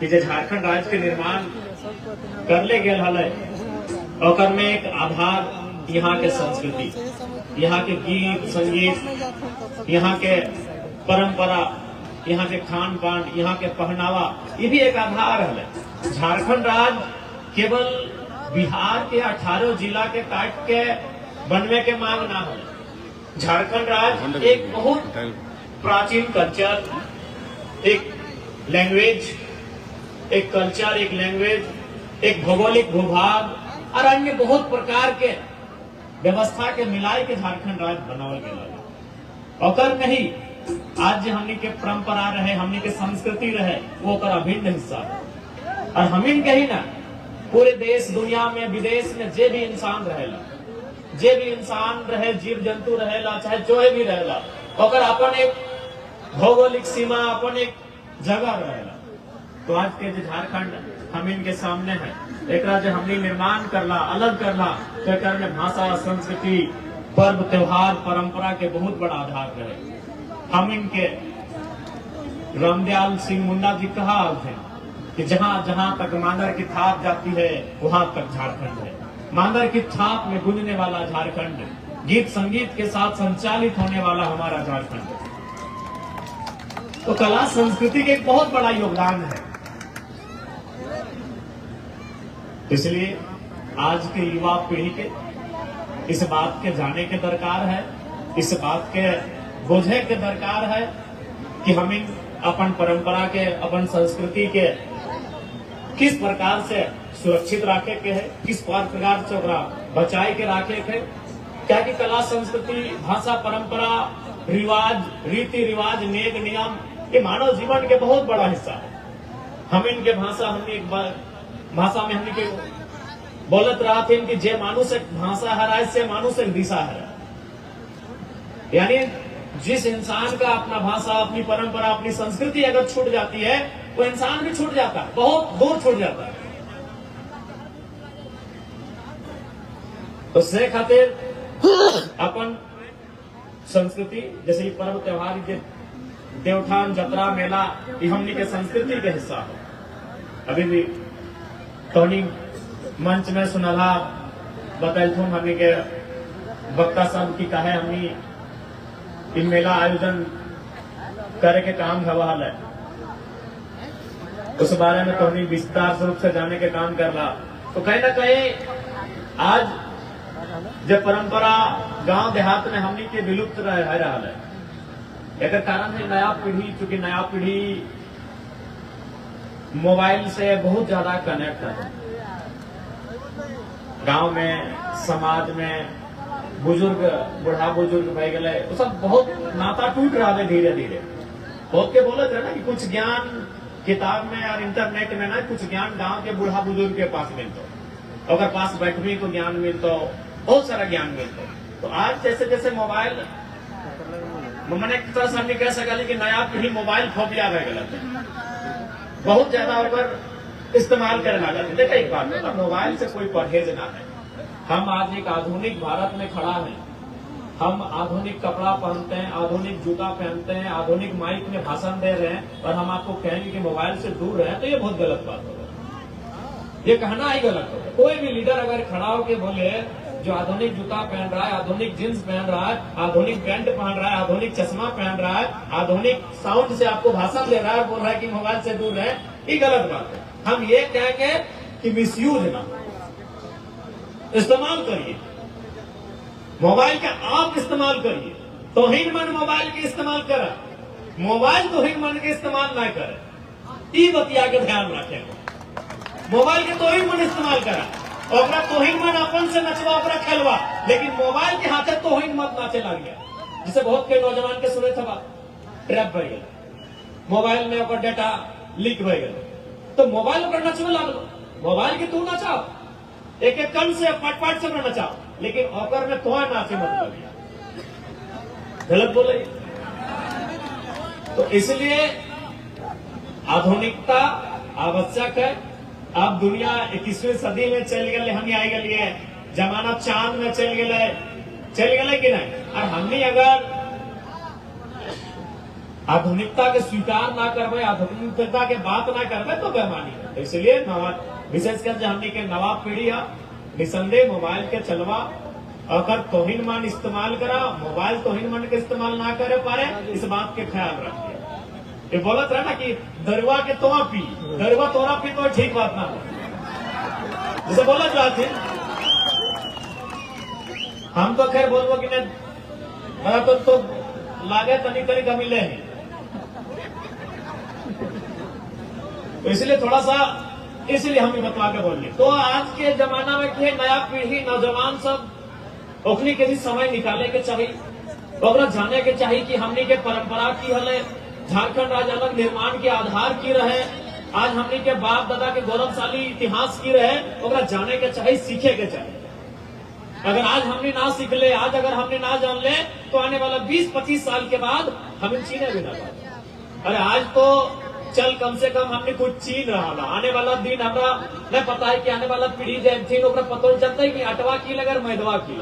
कि जो झारखंड राज्य के निर्माण कर ले गए हल ओकर में एक आधार यहाँ के संस्कृति, यहाँ के गीत संगीत, यहाँ के परंपरा, यहाँ के खान पान, यहाँ के पहनावा, ये भी एक आधार है। झारखंड राज्य केवल बिहार के 18 जिला के काट के बनने के मांग ना हो। झारखंड राज्य एक बहुत प्राचीन कल्चर, एक लैंग्वेज, एक कल्चर, एक लैंग्वेज, एक भौगोलिक भूभाग और अन्य बहुत प्रकार के व्यवस्था के मिलाए के झारखंड राज्य बनावल गया। और नहीं आज हमनी के परंपरा रहे, हमनी के संस्कृति रहे, वो ओकर अभिन्न हिस्सा है। और हमिन के ही ना पूरे देश दुनिया में विदेश में जे भी इंसान रहेला, जे भी इंसान रहे, जीव जंतु रहेला, चाहे जो भी रहेला, ओकर अपन एक भौगोलिक सीमा, अपन एक जगह रहेला। तो आज के जो झारखंड हमिन के सामने है, एक जो हमनी निर्माण करला, अलग करला, तो एक में भाषा, संस्कृति, पर्व त्योहार, परंपरा के बहुत बड़ा आधार रहे। हम इनके रामदयाल सिंह मुंडा जी कहा थे कि जहां जहां तक मांदर की थाप जाती है वहां तक झारखंड है। मांदर की थाप में गूंजने वाला झारखंड, गीत संगीत के साथ संचालित होने वाला हमारा झारखंड। तो कला संस्कृति के एक बहुत बड़ा योगदान है। इसलिए आज के युवा पीढ़ी के इस बात के जाने के दरकार है, इस बात के बोझे के दरकार है कि हम अपन परंपरा के, अपन संस्कृति के किस प्रकार से सुरक्षित रखे के है, किस प्रकार से बचाए के रखे के। क्या कि कला संस्कृति, भाषा, परंपरा, रिवाज, रीति रिवाज, नेम नियम, ये मानव जीवन के बहुत बड़ा हिस्सा है। हम इनके भाषा, हमने एक बार भाषा में हमने के बोलत रहा थे कि जे मानुष एक भाषा है से मानुष एक दिशा है। यानी जिस इंसान का अपना भाषा, अपनी परंपरा, अपनी संस्कृति अगर छूट जाती है, वो इंसान भी छूट जाता है, बहुत दूर छूट जाता है। तो से खातिर अपन संस्कृति, जैसे पर्व त्योहार, देवठान, जतरा, मेला, ये हमनी के संस्कृति के हिस्सा है। अभी भी टोनी मंच में सुनला बतैलथुन हमनी के वक्ता सब की कहे हमनी इन मेला आयोजन करे के काम हवाल है, उस बारे में तो विस्तार रूप से जाने के काम कर रहा। तो कहीं ना कहीं आज जब परंपरा गांव देहात में हमनी के विलुप्त रह रहा है, एक कारण है नया पीढ़ी, चूंकि नया पीढ़ी मोबाइल से बहुत ज्यादा कनेक्ट है। गांव में, समाज में बुजुर्ग, बूढ़ा बुजुर्ग बह गए, वो सब बहुत नाता टूट रहा है धीरे धीरे। बहुत के बोलते है ना कि कुछ ज्ञान किताब में और इंटरनेट में ना, कुछ ज्ञान गांव के बूढ़ा बुजुर्ग के पास मिलता, अगर पास बैठने को ज्ञान मिलता, बहुत सारा ज्ञान मिलता। तो आज जैसे जैसे मोबाइल, मैंने एक तरह से हमने कह सका कि नया पीढ़ी मोबाइल फोबिया रह गया, बहुत ज्यादा अगर इस्तेमाल करने लगा। देखा एक बात है, मोबाइल से कोई परहेज ना है। हम आज एक आधुनिक भारत में खड़ा है, हम आधुनिक कपड़ा पहनते हैं, आधुनिक जूता पहनते हैं, आधुनिक माइक में भाषण दे रहे हैं, और हम आपको कहेंगे कि मोबाइल से दूर रहे, तो ये बहुत गलत बात होगा। ये कहना ही गलत होगा। कोई भी लीडर अगर खड़ा होकर बोले जो आधुनिक जूता पहन रहा है, आधुनिक जींस पहन रहा है, आधुनिक पैंट पहन रहा है, आधुनिक चश्मा पहन रहा है, आधुनिक साउंड से आपको भाषण दे रहा है, बोल रहा है कि मोबाइल से दूर रहे, ये गलत बात है। हम ये कह के कि मिसयूज ना, इस्तेमाल करिए मोबाइल का, आप इस्तेमाल करिए, तोहिन मन मोबाइल के इस्तेमाल करा, मोबाइल तोहिन मन के इस्तेमाल ना करे। ई बतिया के ध्यान रखे, मोबाइल के तोहिन मन इस्तेमाल करा, और तोहिन मन अपन से नचवा, अपना खेलवा, लेकिन मोबाइल के हाथे तोहिन मत नाचे लग गया। जिसे बहुत के नौजवान के सुने थे बात, ट्रैप बह गया, मोबाइल में ओकर डेटा लीक बह गया, तो मोबाइल ओकर नचवे लागलो। मोबाइल के तू नचाओ, एक एक कण से पाट पाट से नचाओ, लेकिन ओकर में तो नाचे मत लगे, गलत बोले। तो इसलिए आधुनिकता आवश्यक है। अब दुनिया 21वीं सदी में चल गए, हम आई गए, जमाना चांद में चल गए कि नहीं। और हमने अगर आधुनिकता के स्वीकार ना करवे, आधुनिकता के बात ना करवे तो बेमानी है। तो इसलिए विशेषकर जो हमने के नवाब पीढ़ी है निसंदेह मोबाइल के चलवा अगर तोहिन मन इस्तेमाल करा, मोबाइल तोहिन मन के इस्तेमाल ना करे पारे, इस बात के ख्याल रखिए। ये बोलत रहा ना कि दरवा के तोड़ा पी, दरवा तोड़ा पी तो ठीक बात ना हो, जैसे बोलत रहा थे। हम तो खैर बोलबो कि नहीं तो लागे तनी तनी कमी ले, तो इसलिए थोड़ा सा इसलिए हम बतवा के बोल रहे। तो आज के जमाना में क्या नया पीढ़ी नौजवान सब ओखनी के भी समय निकाले के चाहिए, ओकरा जाने के चाहिए कि हमनी के परंपरा की हले, झारखंड राज्य अलग निर्माण के आधार की रहे, आज हमनी के बाप दादा के गौरवशाली इतिहास की रहे, ओकरा जाने के चाहिए, सीखे के चाहिए। अगर आज हमने ना सीख ले, आज अगर हमने ना जान ले, तो आने वाला 20-25 साल के बाद हमें चीने भी ना पाए। अरे आज तो चल कम से कम हमने कुछ चीन रहा ना, आने वाला दिन हमरा नहीं पता है कि आने वाला पीढ़ी जब थी ओकरा पतो चलता है कि अटवा की लगर मैदवा की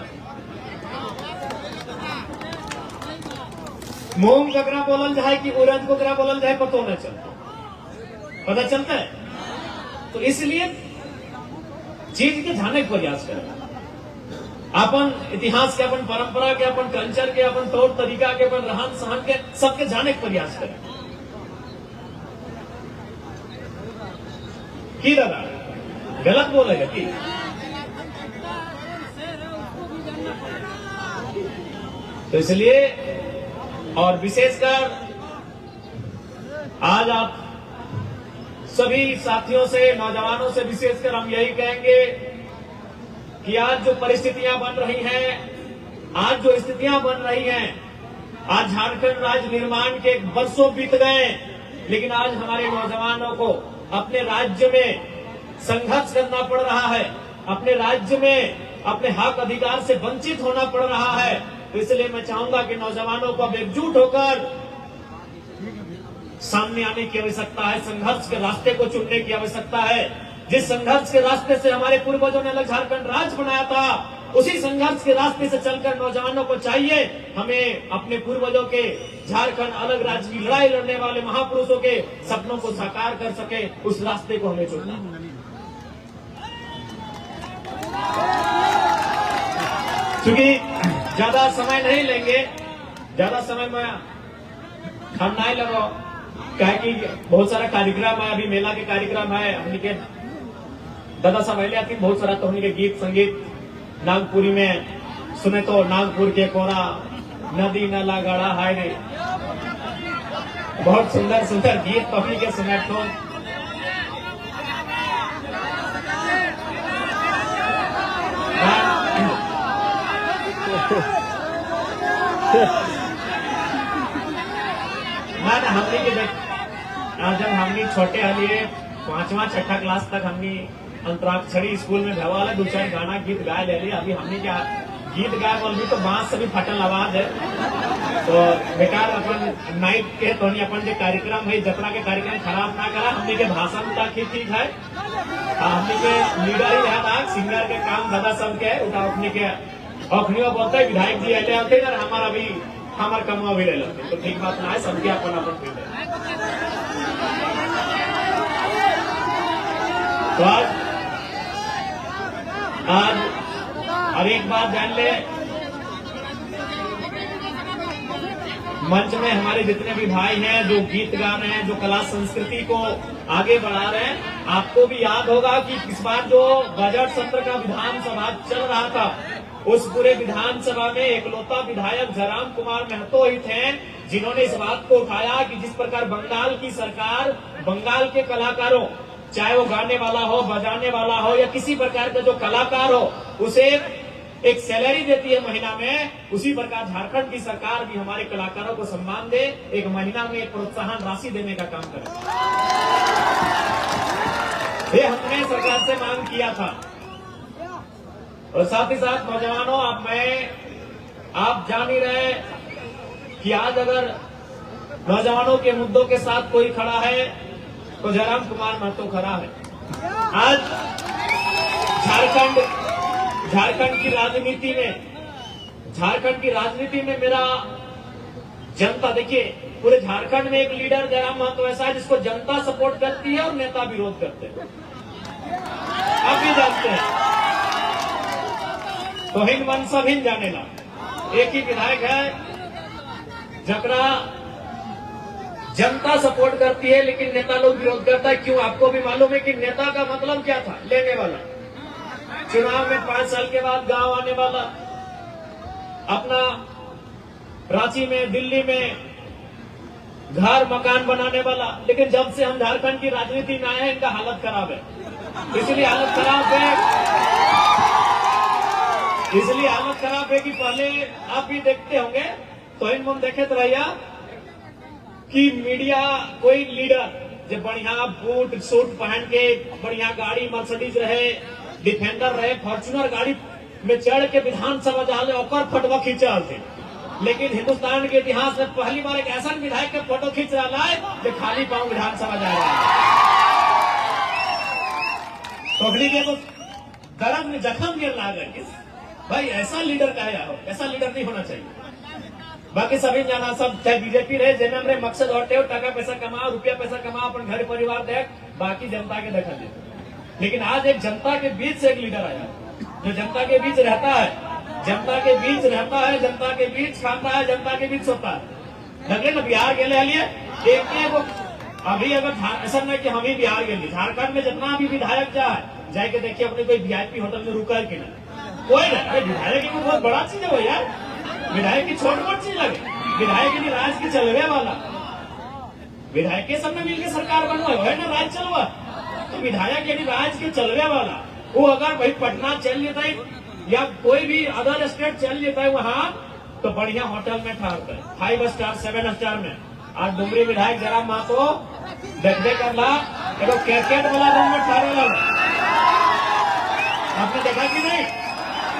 मूंग ककरा बोलल जाए कि उड़द को ककरा बोलल जाए पतो नहीं चलता, पता चलता है। तो इसलिए चीज के जाने के प्रयास करें, अपन इतिहास के, अपन परंपरा के, अपन कल्चर के, अपन तौर तरीका के, अपन रहन सहन के, सबके जाने के प्रयास करें। की दादा गलत बोलेगा कि तो इसलिए और विशेषकर आज आप सभी साथियों से, नौजवानों से विशेषकर हम यही कहेंगे कि आज जो परिस्थितियां बन रही हैं, आज जो स्थितियां बन रही हैं, आज झारखंड राज्य निर्माण के वर्षों बीत गए, लेकिन आज हमारे नौजवानों को अपने राज्य में संघर्ष करना पड़ रहा है, अपने राज्य में अपने हक अधिकार से वंचित होना पड़ रहा है। तो इसलिए मैं चाहूंगा कि नौजवानों को अब एकजुट होकर सामने आने की आवश्यकता है, संघर्ष के रास्ते को चुनने की आवश्यकता है। जिस संघर्ष के रास्ते से हमारे पूर्वजों ने अलग झारखंड राज्य बनाया था, उसी संघर्ष के रास्ते से चलकर नौजवानों को चाहिए हमें अपने पूर्वजों के झारखंड अलग राज्य की लड़ाई लड़ने वाले महापुरुषों के सपनों को साकार कर सके, उस रास्ते को हमें चुनना। क्योंकि ज्यादा समय नहीं लेंगे, ज्यादा समय में हम नहीं लगो, क्या कि बहुत सारा कार्यक्रम है, अभी मेला के कार्यक्रम है, हमने के दादा साहब पहले आती बहुत सारा तो हमने के गीत संगीत नागपुरी में सुने तो नागपुर के कोरा नदी नाला गड़ा है नहीं, बहुत सुंदर सुंदर गीत तो हमने के सुने तो ना हमने के जब हमने छोटे हलिए 5वां-6ठा क्लास तक हमने अंतराक्षरी स्कूल में भवा वाला 2-4 गाना गीत गाए ले लिया। अभी हमने क्या गीत गाए बोल भी तो बांस से भी फटल आवाज है, तो बेकार अपन नाइट के तो अपन जो कार्यक्रम है, जतरा के कार्यक्रम खराब ना करा। हमने के भाषण तक ही ठीक है, हमने के लीडर ही है, सिंगर के काम दादा सब के उठा अपने के अखनियों बोलते है विधायक जी ऐसे आते हैं, हमारा भी हमारे कमुआ भी ले लेते, तो ठीक बात ना है, सबके अपन अपन तो आज और एक बात जान ले, मंच में हमारे जितने भी भाई हैं जो गीत गा रहे हैं, जो कला संस्कृति को आगे बढ़ा रहे हैं, आपको भी याद होगा कि इस बार जो बजट सत्र का विधानसभा चल रहा था, उस पूरे विधानसभा में एकलौता विधायक जयराम कुमार महतो ही थे जिन्होंने इस बात को उठाया कि जिस प्रकार बंगाल की सरकार बंगाल के कलाकारों, चाहे वो गाने वाला हो, बजाने वाला हो या किसी प्रकार का जो कलाकार हो, उसे एक सैलरी देती है महीना में, उसी प्रकार झारखंड की सरकार भी हमारे कलाकारों को सम्मान दे, एक महीना में एक प्रोत्साहन राशि देने का काम करे। ये हमने सरकार से मांग किया था। और साथ ही साथ नौजवानों, आप जान ही रहे कि आज अगर नौजवानों के मुद्दों के साथ कोई खड़ा है तो जयराम कुमार महतो खड़ा है। आज झारखंड की राजनीति में मेरा जनता, देखिए पूरे झारखंड में एक लीडर जयराम महतो ऐसा है जिसको जनता सपोर्ट करती है और नेता विरोध करते हैं, आप भी जानते हैं। तो हिंद मन सब हिंद जानेला, एक ही विधायक है जकरा जनता सपोर्ट करती है लेकिन नेता लोग विरोध करता है। क्यों? आपको भी मालूम है कि नेता का मतलब क्या था? लेने वाला, चुनाव में 5 साल के बाद गांव आने वाला, अपना रांची में, दिल्ली में घर मकान बनाने वाला। लेकिन जब से हम झारखंड की राजनीति में आए हैं, इनका हालत खराब है। इसलिए हालत खराब है कि पहले आप भी देखते होंगे, तो इन मन देखे तो भैया कि मीडिया कोई लीडर जो बढ़िया बूट सूट पहन के बढ़िया गाड़ी मर्सिडीज रहे, डिफेंडर रहे, फॉर्च्यूनर गाड़ी में चढ़ के विधानसभा जाले ओकर फोटो खींचल थे। लेकिन हिंदुस्तान के इतिहास में पहली बार एक ऐसा विधायक के फोटो खींच रहा है जो खाली पांव विधानसभा जा रहा है। तो के तो दर्द में जख्म गिर ला गए। भाई ऐसा लीडर कहा हो, ऐसा लीडर नहीं होना चाहिए। बाकी सभी जाना, सब चाहे बीजेपी रहे, जेएमएम रहे, मकसद हटे हो, टका पैसा कमाओ, रुपया पैसा कमाओ, अपन घर परिवार देख, बाकी जनता के दखल दे। लेकिन आज एक जनता के बीच से एक लीडर आया जो जनता के बीच रहता है, जनता के बीच रहता है, जनता के बीच खाता है, जनता के बीच सोता है। लगे ना बिहार के लिए एक अभी अगर ऐसा नहीं कि हम ही बिहार के लिए, झारखंड में जितना भी विधायक जाए के देखिए अपने कोई वीआईपी होटल में रुका है कि ना, कोई ना। विधायक की बहुत बड़ा चीज है वो यार, विधायक की छोट मोट चीज लगे, विधायक की राज की चलवे वाला, विधायक के सबने मिलकर सरकार बनवा है ना, राज चलवा। तो विधायक यदि राज के चलवे वाला वो अगर भाई पटना चल लेता है या कोई भी अदर स्टेट चल लेता है वहां, तो बढ़िया होटल में ठहरता है, 5 स्टार 7 स्टार में। आज डुमरी विधायक जयराम महतो देखते करला क्रिकेट वाला रूम में ठहरे लगा, आपने देखा कि नहीं?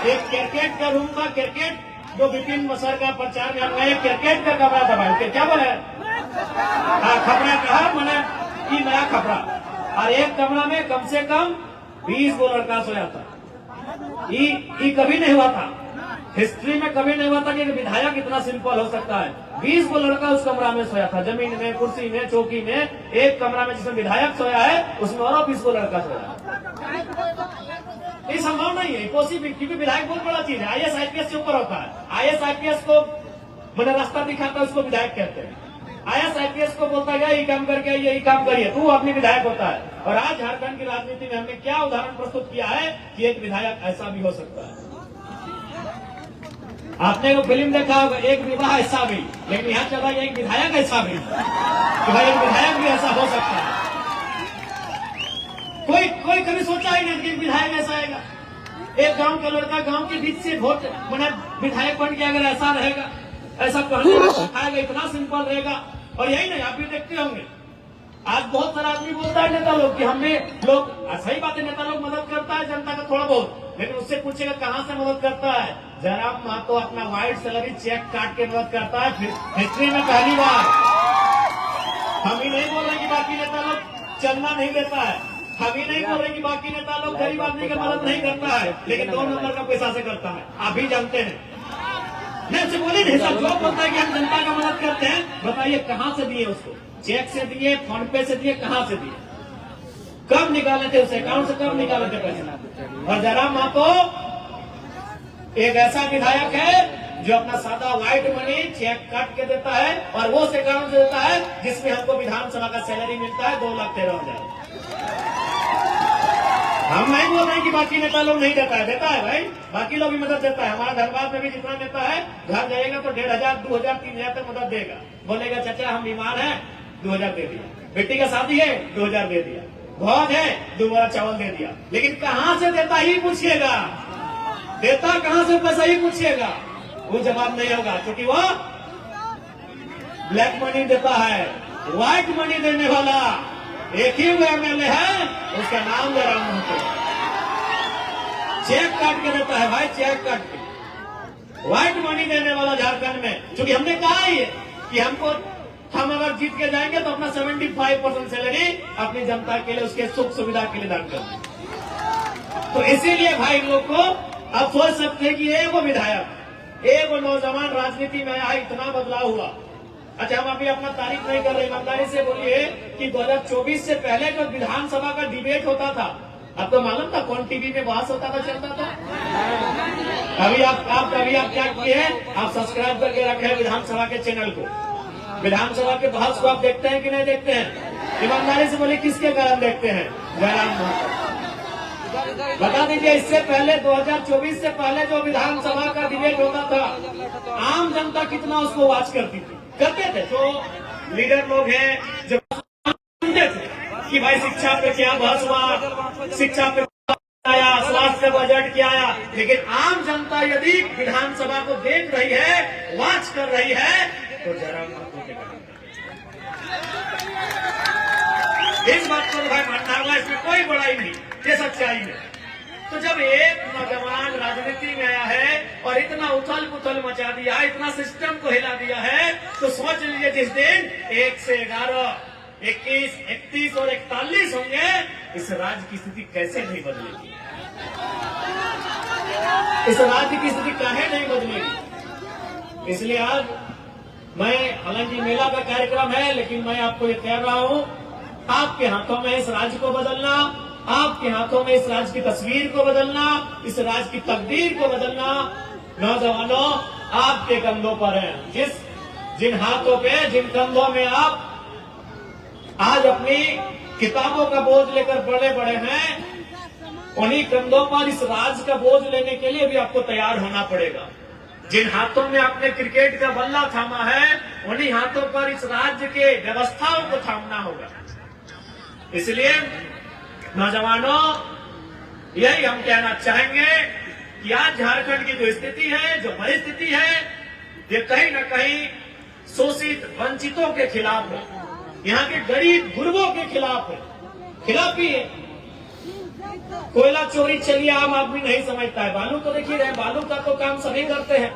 एक क्रिकेट का रूम था, क्रिकेट जो विपिन मसर का प्रचार में हमने एक क्रिकेट का कमरा था भाई, क्या बोले? खपरा कहा मैंने कि नया खपरा, और एक कमरा में कम से कम 20 गो लड़का सोया था। ये कभी नहीं हुआ था, हिस्ट्री में कभी नहीं हुआ था कि विधायक इतना सिंपल हो सकता है। 20 गो लड़का उस कमरा में सोया था, जमीन में, कुर्सी में, चौकी में। एक कमरा में जिसमें विधायक सोया है उसमें और 20 गो लड़का सोया है। ये संभव नहीं है, पॉसिबल, क्योंकि विधायक बहुत बड़ा चीज है, आईएएस आईपीएस से ऊपर होता है। आईएएस आईपीएस को मैंने रास्ता दिखाता है, उसको विधायक कहते हैं। आईएएस आईपीएस को बोलता है यही काम करके यही काम करिए, तू अपनी विधायक होता है। और आज झारखंड की राजनीति में हमने क्या उदाहरण प्रस्तुत किया है कि एक विधायक ऐसा भी हो सकता है। आपने वो फिल्म देखा होगा, एक विवाह ऐसा भी, लेकिन यहाँ चला गया एक विधायक ऐसा भी, कि भाई एक विधायक भी ऐसा हो सकता है। कोई कभी सोचा ही नहीं कि विधायक ऐसा आएगा। एक गांव का लड़का गांव के बीच से वोट मैंने विधायक बन के अगर ऐसा रहेगा, ऐसा कहने सिखाएगा, इतना सिंपल रहेगा। और यही नहीं, आप भी देखते होंगे आज बहुत सारा आदमी बोलता है नेता लोग कि हमने लोग, सही बात है, नेता लोग मदद करता है जनता का थोड़ा बहुत, लेकिन उससे पूछेगा कहां से मदद करता है। जयराम महतो अपना वाइट सैलरी चेक काट के मदद करता है, हिस्ट्री में पहली बार। हम ही नहीं बोल रहे कि बाकी नेता लोग चलना नहीं देता है, हम ही नहीं बोल रहे कि बाकी नेता लोग गरीब आदमी की मदद नहीं करता है, लेकिन 2 नंबर का पैसा से करता है, आप भी जानते हैं। मैं से बोले नहीं, सब जो बोलता है कि हम जनता का मदद करते हैं, बताइए कहां से दिए उसको? चेक से दिए, फोन पे से दिए, कहां से दिए? कब निकाले थे उसे अकाउंट से, कब निकाले थे पैसे? और जयराम महतो एक ऐसा विधायक है जो अपना सादा व्हाइट मनी चेक काट के देता है, और वो से अकाउंट से देता है जिसमें हमको विधानसभा का सैलरी मिलता है 2,13,000। हम नहीं बोल रहे कि बाकी नेता लोग नहीं देता है, देता है भाई, बाकी लोग भी मदद देता है। हमारा धनबाद में भी जितना नेता है, घर जाएगा तो 1,500, 2,000, 3,000 तक मदद देगा। बोलेगा चाचा हम बीमार हैं, 2,000 दे दिया, बेटी का शादी है 2,000 दे दिया, बहुत है 2 बोरा चावल दे दिया। लेकिन कहां से देता ही पूछिएगा, देता कहां से पैसा ही पूछिएगा, वो जवाब नहीं होगा, क्योंकि वो ब्लैक मनी देता है। व्हाइट मनी देने वाला एक ही एमएलए है, उसका नाम जयराम महतो। चेक काट के देता है भाई, चेक काट के। व्हाइट मनी देने वाला झारखंड में, क्योंकि हमने कहा ही है कि हम अगर जीत के जाएंगे तो अपना 75% सैलरी अपनी जनता के लिए, उसके सुख सुविधा के लिए दान करेंगे। तो इसीलिए भाई लोग को अब सोच सकते हैं कि एक वो विधायक, एक वो नौजवान राजनीति में आया, इतना बदलाव हुआ। अच्छा, हम अभी अपना तारीफ नहीं कर रहे, ईमानदारी से बोलिए कि 2024 से पहले जो विधानसभा का डिबेट होता था, आपको मालूम था कौन टीवी में बहस होता था, चलता था? अभी आप क्या किए हैं? आप सब्सक्राइब करके रखे हैं विधानसभा के चैनल को। विधानसभा के बहस को आप देखते हैं कि नहीं देखते हैं? ईमानदारी से बोले किसके कारण देखते हैं? जयराम, बता दीजिए। इससे पहले 2024 से पहले जो विधानसभा का डिबेट होता था, आम जनता कितना उसको वॉच करते थे। जो लीडर लोग हैं जो सुनते थे कि भाई शिक्षा पे क्या बहस हुआ, शिक्षा पे आया, स्वास्थ्य बजट क्या आया, लेकिन आम जनता यदि विधानसभा को देख रही है, वॉच कर रही है, तो जयराम महतो के कारण इस बात को भाई मानना होगा, इसमें कोई बड़ाई नहीं, ये सच्चाई है। तो जब एक नौजवान राजनीति में आया है और इतना उथल पुथल मचा दिया, इतना सिस्टम को हिला दिया है, तो सोच लीजिए जिस दिन 1 से 11, 21, 31 और 41 होंगे, इस राज्य की स्थिति कैसे नहीं बदलेगी? इस राज्य की स्थिति काहे नहीं बदलेगी? इसलिए आज मैं, हालांकि मेला का कार्यक्रम है, लेकिन मैं आपको ये कह रहा हूं, आपके हाथों में इस राज्य को बदलना, आपके हाथों में इस राज्य की तस्वीर को बदलना, इस राज्य की तकदीर को बदलना नौजवानों आपके कंधों पर है। जिन हाथों पे, जिन कंधों में आप आज अपनी किताबों का बोझ लेकर बड़े हैं, उन्हीं कंधों पर इस राज्य का बोझ लेने के लिए भी आपको तैयार होना पड़ेगा। जिन हाथों में आपने क्रिकेट का बल्ला थामा है, उन्हीं हाथों पर इस राज्य के व्यवस्थाओं को थामना होगा। इसलिए नौजवानों, यही हम कहना चाहेंगे कि आज झारखंड की जो स्थिति है, जो परिस्थिति है, ये कहीं न कहीं शोषित वंचितों के खिलाफ है, यहाँ के गरीब गुरबों के खिलाफ है, खिलाफ ही है। कोयला चोरी चलिए आम आदमी नहीं समझता है, बालू तो देखिए रहे, बालू का तो काम सभी करते हैं,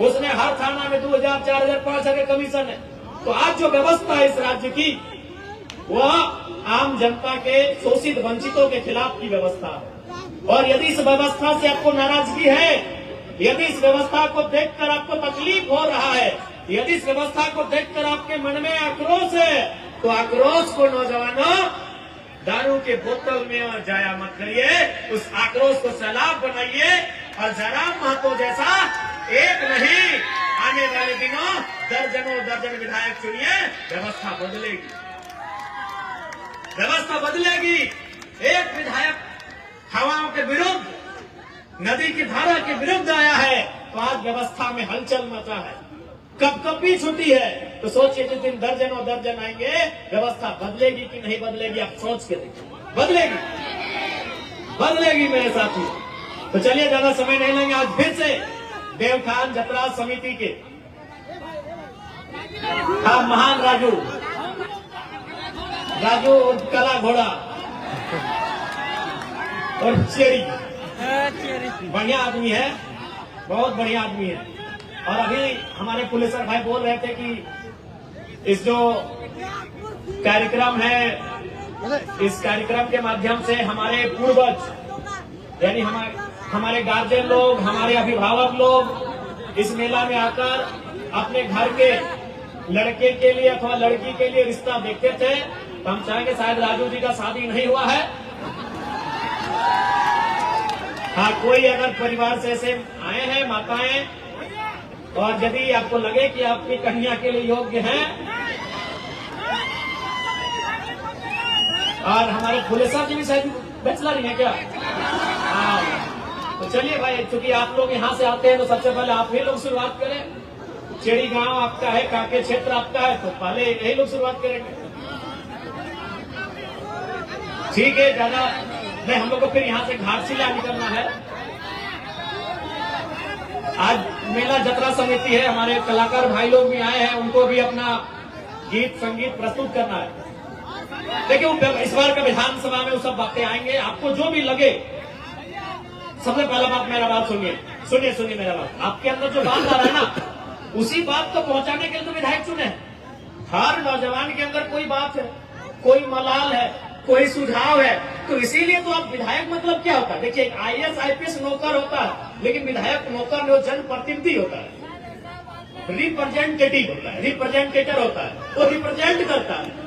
उसने हर थाना में 2000, 4000, 5000 के कमीशन है। तो आज जो व्यवस्था है इस राज्य की, वह आम जनता के शोषित वंचितों के खिलाफ की व्यवस्था है। और यदि इस व्यवस्था से आपको नाराजगी है, यदि इस व्यवस्था को देखकर आपको तकलीफ हो रहा है, यदि इस व्यवस्था को देखकर आपके मन में आक्रोश है, तो आक्रोश को नौजवानों दारू के बोतल में और जाया मत करिए, उस आक्रोश को सैलाब बनाइए और जयराम महतो जैसा एक नहीं, आने वाले दिनों दर्जन विधायक चुनिए, व्यवस्था बदलेगी, व्यवस्था बदलेगी। एक विधायक हवाओं के विरुद्ध, नदी की धारा के विरुद्ध आया है, तो आज व्यवस्था में हलचल मचा है, कपकपी छुटी है। तो सोचिए जिस दिन दर्जन आएंगे, व्यवस्था बदलेगी कि नहीं बदलेगी? आप सोच के देखिए, बदलेगी मेरे साथी। तो चलिए ज्यादा समय नहीं लेंगे, आज फिर से देवखान जतरा समिति के महान राजू और कला घोड़ा और चेरी, बढ़िया आदमी है, बहुत बढ़िया आदमी है। और अभी हमारे पुलिसर भाई बोल रहे थे कि इस जो कार्यक्रम है, इस कार्यक्रम के माध्यम से हमारे पूर्वज, यानी हमारे गार्जियन लोग, हमारे अभिभावक लोग इस मेला में आकर अपने घर के लड़के के लिए अथवा लड़की के लिए रिश्ता देखते थे। तो हम चाहेंगे, शायद राजू जी का शादी नहीं हुआ है, हाँ, कोई अगर परिवार से ऐसे आए हैं माताएं, और यदि आपको लगे कि आपकी कन्या के लिए योग्य हैं, और हमारे पुलिसर जी भी शायद बैचलर ही है क्या? हाँ, तो चलिए भाई, चूंकि आप लोग यहाँ से आते हैं, तो सबसे पहले आप ही लोग शुरुआत करें। चेड़ी गांव आपका है, काके क्षेत्र आपका है, तो पहले यही लोग शुरुआत करेंगे, ठीक है? ज्यादा नहीं, हम लोग को फिर यहाँ से घाटशिला निकलना है। आज मेला जतरा समिति है, हमारे कलाकार भाई लोग भी आए हैं, उनको भी अपना गीत संगीत प्रस्तुत करना है। देखिए, इस बार का विधानसभा में वो सब बातें आएंगे, आपको जो भी लगे। सबसे पहला बात, मेरा बात सुनिए मेरा बात, आपके अंदर जो बात आ रहा है ना, उसी बात को पहुंचाने के लिए तो विधायक चुने। हर नौजवान के अंदर कोई बात है, कोई मलाल है, कोई सुझाव है, तो इसीलिए तो आप विधायक मतलब क्या होता है? देखिए, IAS IPS नौकर होता है, लेकिन विधायक नौकर जो जनप्रतिनिधि होता है। रिप्रेजेंटेटिव होता है, रिप्रेजेंटेटर होता है, वो रिप्रेजेंट करता है।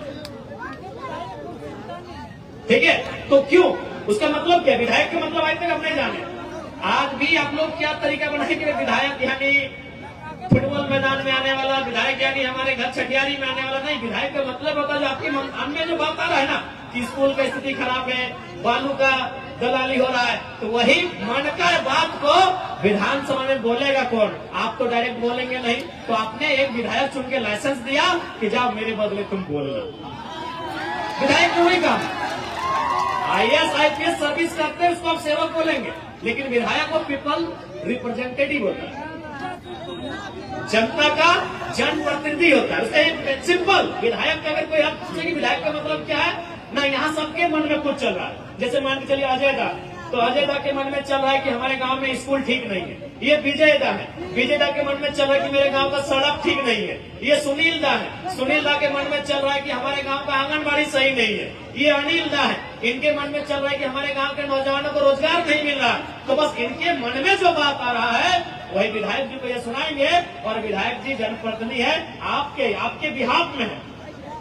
ठीक है, तो क्यों, उसका मतलब क्या, विधायक का मतलब आज तक हम नहीं जाने। आज भी आप लोग क्या तरीका बनाएंगे, विधायक यानी फुटबॉल मैदान में आने वाला, विधायक यानी हमारे घर छठियारी में आने वाला नहीं। विधायक का मतलब होता है जो आपके मन में जो बात आ रहा है ना कि स्कूल का स्थिति खराब है, बालू का दलाली हो रहा है, तो वही मन का बात को विधानसभा में बोलेगा कौन? आप तो डायरेक्ट बोलेंगे नहीं, तो आपने एक विधायक चुन के लाइसेंस दिया कि जाओ मेरे बदले तुम बोलना। विधायक को वही काम, IAS IPS सर्विस करते हैं उसको आप सेवक बोलेंगे, लेकिन विधायक वो पीपल रिप्रेजेंटेटिव होता है, जनता का जनप्रतिनिधि होता है। उसका सिंपल विधायक का अगर कोई आप पूछेगी विधायक का मतलब क्या है ना, यहाँ सबके मन में कुछ चल रहा है। जैसे मान के चलिए अजय दा, तो अजय दा के मन में चल रहा है कि हमारे गांव में स्कूल ठीक नहीं है। ये विजय दा है, विजय दा के मन में चल रहा है कि मेरे गांव का सड़क ठीक नहीं है। ये सुनील दा है, सुनील दा के मन में चल रहा है कि हमारे गांव का आंगनबाड़ी सही नहीं है। ये अनिल दा है, इनके मन में चल रहा है कि हमारे गांव के नौजवानों को रोजगार नहीं मिल रहा। तो बस इनके मन में जो बात आ रहा है वही विधायक जी को ये सुनाएंगे, और विधायक जी जनप्रतिनिधि है, आपके बिहाफ में है,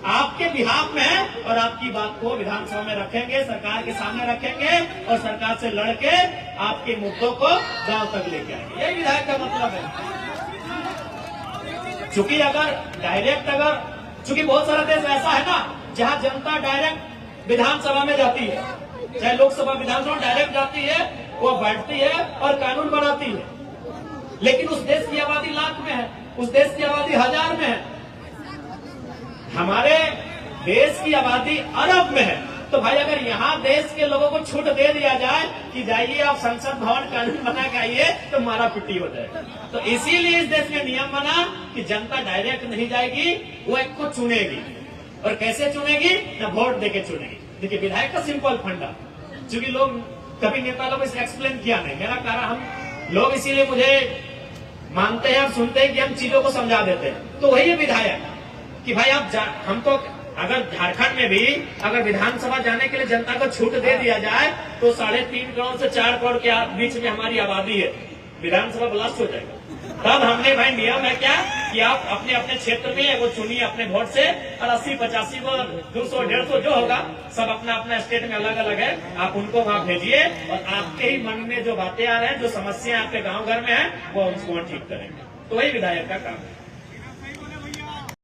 आपके बिहाफ में है, और आपकी बात को विधानसभा में रखेंगे, सरकार के सामने रखेंगे, और सरकार से लड़के आपके मुद्दों को गांव तक लेके आएंगे। यही विधायक का मतलब है। चूंकि चूंकि बहुत सारा देश ऐसा है ना जहां जनता डायरेक्ट विधानसभा में जाती है, चाहे लोकसभा विधानसभा डायरेक्ट जाती है, वो बैठती है और कानून बनाती है। लेकिन उस देश की आबादी लाख में है, उस देश की आबादी 1000 में है, हमारे देश की आबादी अरब में है। तो भाई अगर यहाँ देश के लोगों को छूट दे दिया जाए कि जाइए आप संसद भवन कानून बना के आइए, तो मारा पिटी हो जाएगा। तो इसीलिए इस देश में नियम बना कि जनता डायरेक्ट नहीं जाएगी, वो एक को चुनेगी। और कैसे चुनेगी ना, वोट देके चुनेगी। देखिए विधायक का सिंपल फंडा, चूंकि लोग कभी नेता लोग इसे एक्सप्लेन किया नहीं, मेरा कारण हम लोग इसीलिए मुझे मानते हैं और सुनते हैं कि हम चीजों को समझा देते हैं। तो वही विधायक कि भाई आप हम तो अगर झारखंड में भी अगर विधानसभा जाने के लिए जनता को छूट दे दिया जाए तो 3.5 करोड़ से 4 करोड़ के बीच में हमारी आबादी है, विधानसभा ब्लास्ट हो जाएगा। तब हमने भाई नियम है क्या कि आप अपने अपने क्षेत्र में वो चुनिए अपने वोट से, और 80-85 को 200-150 जो होगा सब अपना अपना स्टेट में अलग अलग है, आप उनको वहां भेजिए, और आपके ही मन में जो बातें आ रहे हैं, जो समस्या आपके गाँव घर में है, वो उसको ठीक करेंगे। तो वही विधायक का काम है।